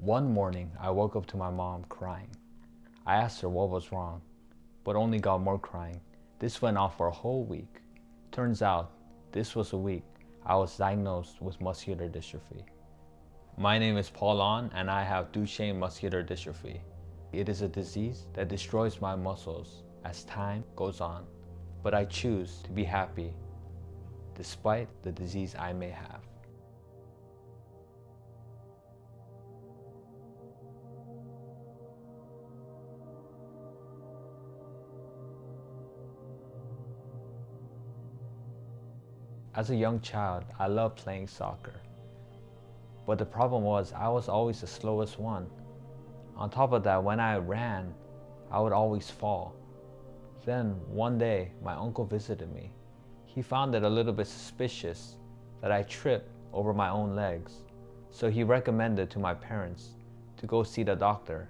One morning, I woke up to my mom crying. I asked her what was wrong, but only got more crying. This went on for a whole week. Turns out, this was a week I was diagnosed with muscular dystrophy. My name is Paul On, and I have Duchenne Muscular Dystrophy. It is a disease that destroys my muscles as time goes on, but I choose to be happy despite the disease I may have. As a young child, I loved playing soccer. But the problem was I was always the slowest one. On top of that, when I ran, I would always fall. Then one day, my uncle visited me. He found it a little bit suspicious that I tripped over my own legs. So he recommended to my parents to go see the doctor.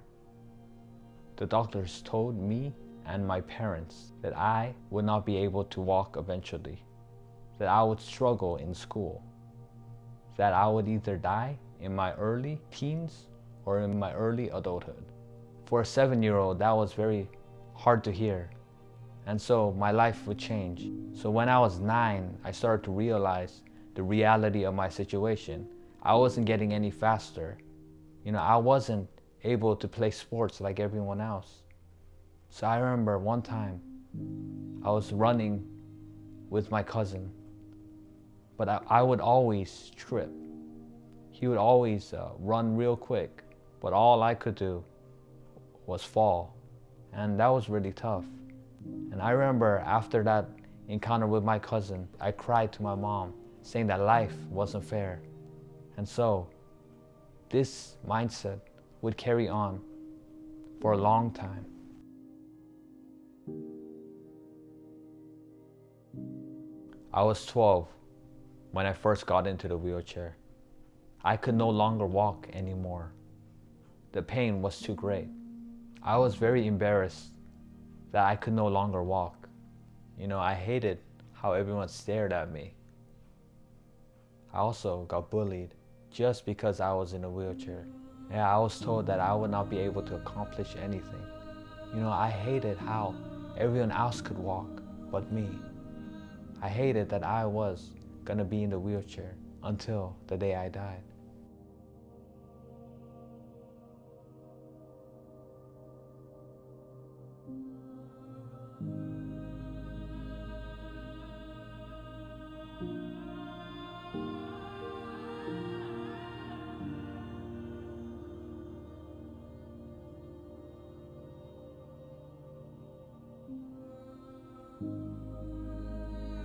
The doctors told me and my parents that I would not be able to walk eventually, that I would struggle in school, that I would either die in my early teens or in my early adulthood. For a 7-year-old, that was very hard to hear. And so my life would change. So when I was 9, I started to realize the reality of my situation. I wasn't getting any faster. I wasn't able to play sports like everyone else. So I remember one time I was running with my cousin, but I would always trip. He would always run real quick, but all I could do was fall. And that was really tough. And I remember after that encounter with my cousin, I cried to my mom, saying that life wasn't fair. And so this mindset would carry on for a long time. I was 12 when I first got into the wheelchair. I could no longer walk anymore. The pain was too great. I was very embarrassed that I could no longer walk. I hated how everyone stared at me. I also got bullied just because I was in a wheelchair. Yeah, I was told that I would not be able to accomplish anything. I hated how everyone else could walk but me. I hated that I was gonna be in the wheelchair until the day I died.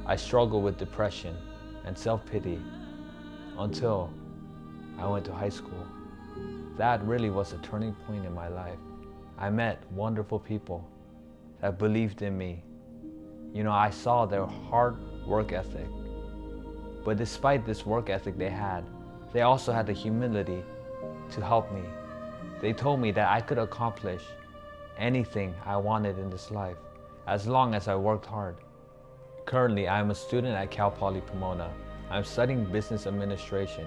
I struggled with depression and self-pity until I went to high school. That really was a turning point in my life. I met wonderful people that believed in me. I saw their hard work ethic. But despite this work ethic they also had the humility to help me. They told me that I could accomplish anything I wanted in this life as long as I worked hard. Currently, I am a student at Cal Poly Pomona. I'm studying business administration,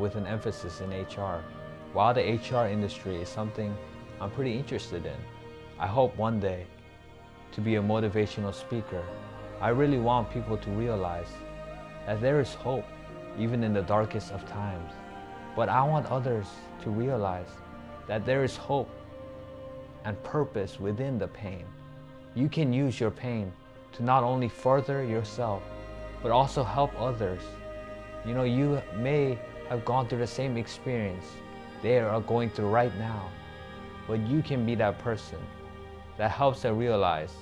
with an emphasis in HR. While the HR industry is something I'm pretty interested in, I hope one day to be a motivational speaker. I really want people to realize that there is hope even in the darkest of times. But I want others to realize that there is hope and purpose within the pain. You can use your pain to not only further yourself, but also help others. You may have gone through the same experience they are going through right now, but you can be that person that helps them realize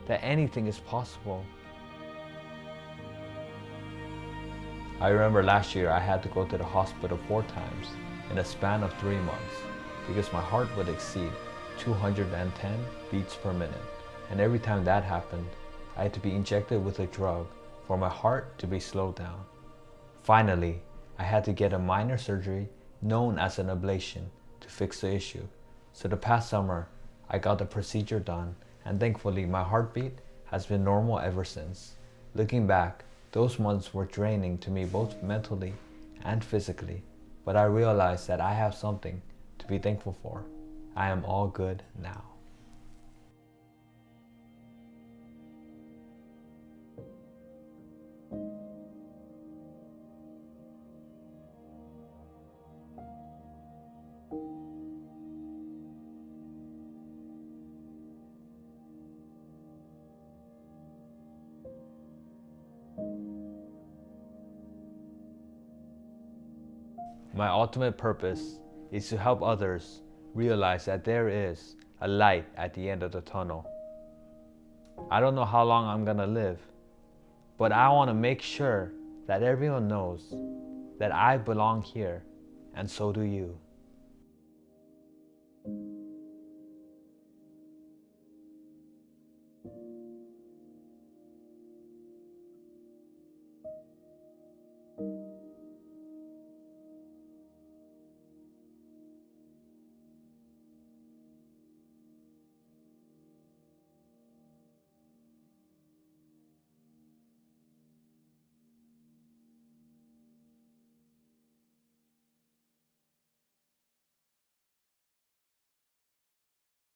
that anything is possible. I remember last year I had to go to the hospital 4 times in a span of 3 months because my heart would exceed 210 beats per minute. And every time that happened, I had to be injected with a drug for my heart to be slowed down. Finally, I had to get a minor surgery known as an ablation to fix the issue. So the past summer, I got the procedure done, and thankfully my heartbeat has been normal ever since. Looking back, those months were draining to me both mentally and physically, but I realized that I have something to be thankful for. I am all good now. My ultimate purpose is to help others realize that there is a light at the end of the tunnel. I don't know how long I'm gonna live, but I want to make sure that everyone knows that I belong here, and so do you.